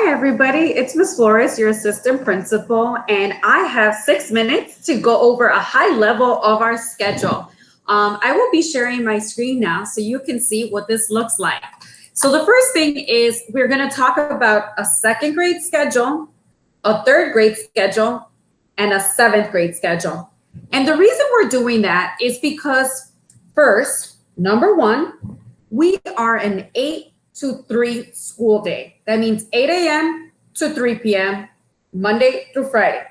Hi, everybody. It's Ms. Flores, your assistant principal, and I have 6 minutes to go over a high level of our schedule. I will be sharing my screen now so you can see what this looks like. So the first thing is we're going to talk about a second grade schedule, a third grade schedule, and a seventh grade schedule. And the reason we're doing that is because first, number one, we are an 8 to 3 school day. That means 8 a.m. to 3 p.m., Monday through Friday.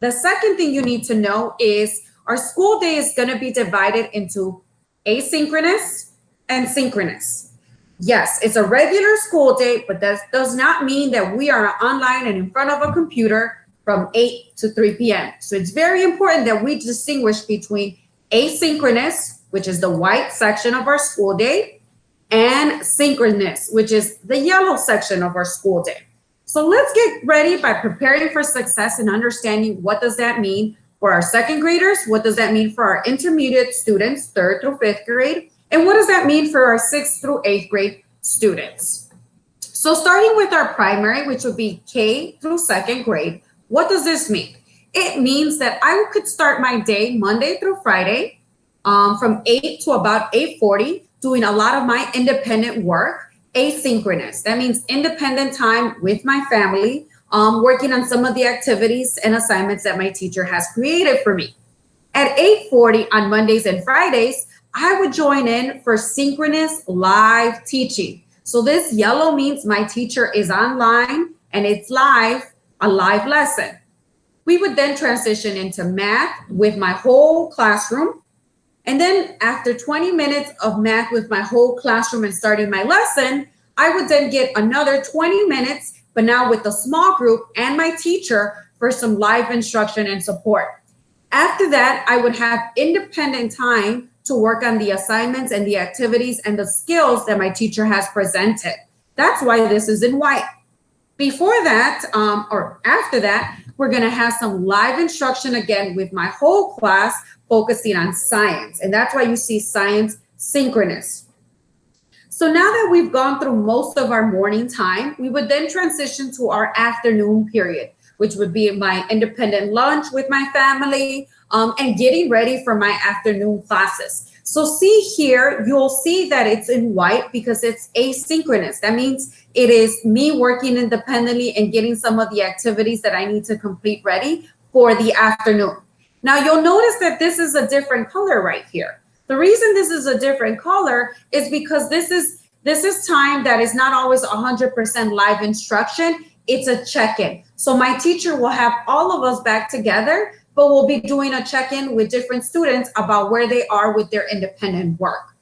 The second thing you need to know is our school day is going to be divided into asynchronous and synchronous. Yes, it's a regular school day, but that does not mean that we are online and in front of a computer from 8 to 3 p.m. So it's very important that we distinguish between asynchronous, which is the white section of our school day, and synchronous, which is the yellow section of our school day. So let's get ready by preparing for success and understanding what does that mean for our second graders, what does that mean for our intermediate students, third through fifth grade, and what does that mean for our sixth through eighth grade students. So starting with our primary, which would be K through second grade, what does this mean? It means that I could start my day Monday through Friday from 8 to about 8:40, doing a lot of my independent work, asynchronous. That means independent time with my family, working on some of the activities and assignments that my teacher has created for me. At 8:40 on Mondays and Fridays, I would join in for synchronous live teaching. So this yellow means my teacher is online and it's live, a live lesson. We would then transition into math with my whole classroom. And then after 20 minutes of math with my whole classroom and starting my lesson, I would then get another 20 minutes, but now with a small group and my teacher for some live instruction and support. After that, I would have independent time to work on the assignments and the activities and the skills that my teacher has presented. That's why this is in white. Before that, or after that, we're going to have some live instruction again with my whole class focusing on science. And that's why you see science synchronous. So now that we've gone through most of our morning time, we would then transition to our afternoon period, which would be my independent lunch with my family and getting ready for my afternoon classes. So see here, you'll see that it's in white because it's asynchronous. That means it is me working independently and getting some of the activities that I need to complete ready for the afternoon. Now you'll notice that this is a different color right here. The reason this is a different color is because this is time that is not always 100% live instruction. It's a check-in. So my teacher will have all of us back together, but we'll be doing a check-in with different students about where they are with their independent work.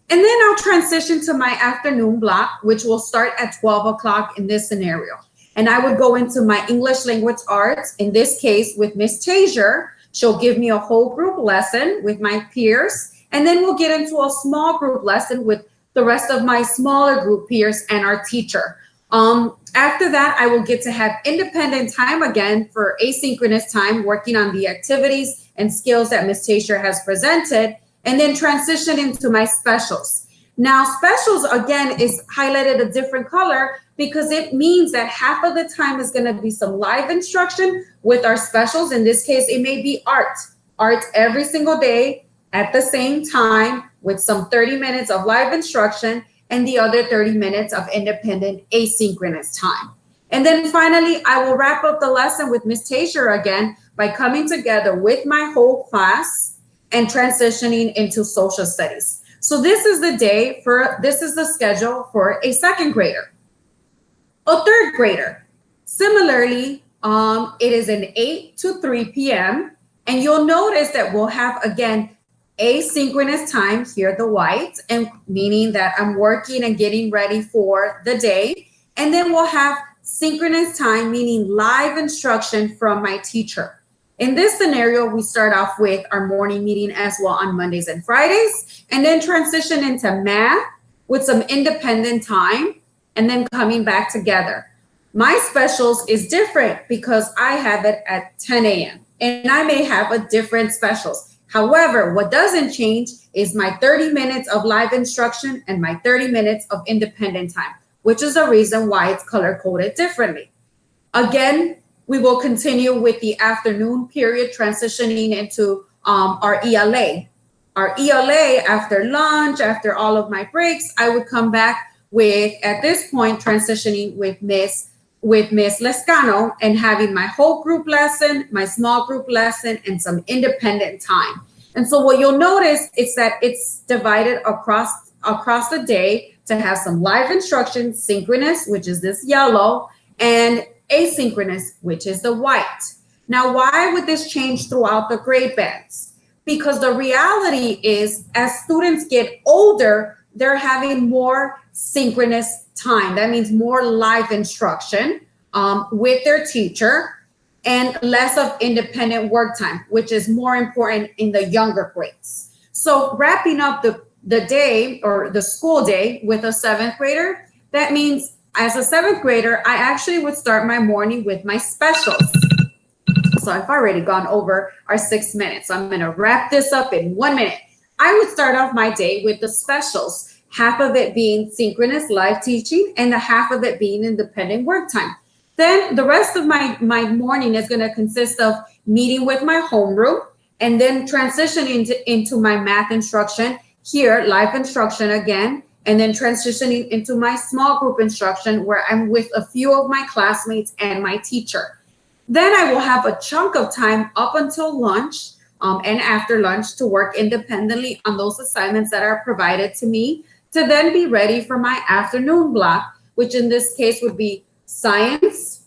And then I'll transition to my afternoon block, which will start at 12 o'clock in this scenario. And I would go into my English language arts, in this case with Miss Taser. She'll give me a whole group lesson with my peers, and then we'll get into a small group lesson with the rest of my smaller group peers and our teacher. After that, I will get to have independent time again for asynchronous time, working on the activities and skills that Ms. Taser has presented, and then transition into my specials. Now, specials, again, is highlighted a different color because it means that half of the time is going to be some live instruction with our specials. In this case, it may be art every single day at the same time with some 30 minutes of live instruction and the other 30 minutes of independent asynchronous time. And then finally, I will wrap up the lesson with Ms. Taser again by coming together with my whole class and transitioning into social studies. So this is the schedule for a second grader. A third grader, similarly, it is an 8 to 3 p.m. And you'll notice that we'll have, again, asynchronous time here, the white, and meaning that I'm working and getting ready for the day. And then we'll have synchronous time, meaning live instruction from my teacher. In this scenario, we start off with our morning meeting as well on Mondays and Fridays, and then transition into math with some independent time, and then coming back together. My specials is different because I have it at 10 a.m. and I may have a different specials. However, what doesn't change is my 30 minutes of live instruction and my 30 minutes of independent time. which is the reason why it's color coded differently. Again, we will continue with the afternoon period, transitioning into our ELA. Our ELA, after lunch, after all of my breaks, I would come back with, at this point, transitioning with Miss Lescano and having my whole group lesson, my small group lesson, and some independent time. And so what you'll notice is that it's divided across the day to have some live instruction, synchronous, which is this yellow, and asynchronous, which is the white. Now, why would this change throughout the grade bands? Because the reality is, as students get older, they're having more synchronous time. That means more live instruction with their teacher and less of independent work time, which is more important in the younger grades. So wrapping up the day or the school day with a 7th grader, that means as a 7th grader, I actually would start my morning with my specials. So I've already gone over our 6 minutes. So I'm going to wrap this up in 1 minute. I would start off my day with the specials, half of it being synchronous live teaching and the half of it being independent work time. Then the rest of my morning is going to consist of meeting with my homeroom and then transitioning into my math instruction here, live instruction again, and then transitioning into my small group instruction where I'm with a few of my classmates and my teacher. Then I will have a chunk of time up until lunch and after lunch to work independently on those assignments that are provided to me, to then be ready for my afternoon block, which in this case would be science,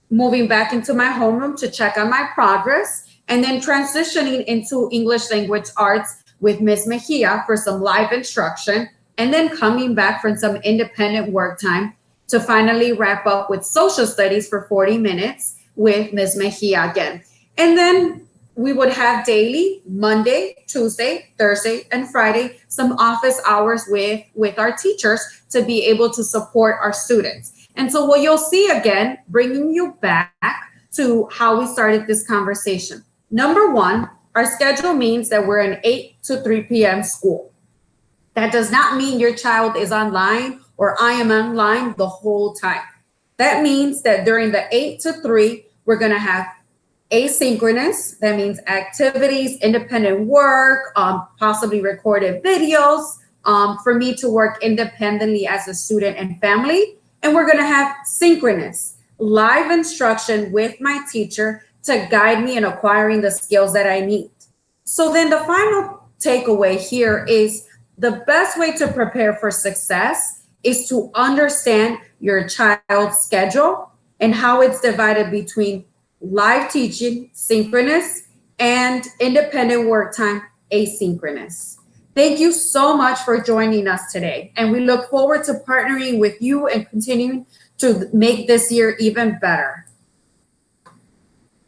moving back into my homeroom to check on my progress, and then transitioning into English language arts with Ms. Mejia for some live instruction, and then coming back for some independent work time to finally wrap up with social studies for 40 minutes with Ms. Mejia again. And then we would have daily, Monday, Tuesday, Thursday, and Friday, some office hours with our teachers to be able to support our students. And so what you'll see again, bringing you back to how we started this conversation. Number one, our schedule means that we're an 8 to 3 p.m. school. That does not mean your child is online or I am online the whole time. That means that during the 8 to 3, we're going to have asynchronous. That means activities, independent work, possibly recorded videos for me to work independently as a student and family. And we're going to have synchronous, live instruction with my teacher to guide me in acquiring the skills that I need. So then the final takeaway here is the best way to prepare for success is to understand your child's schedule and how it's divided between live teaching, synchronous, and independent work time, asynchronous. Thank you so much for joining us today. And we look forward to partnering with you and continuing to make this year even better.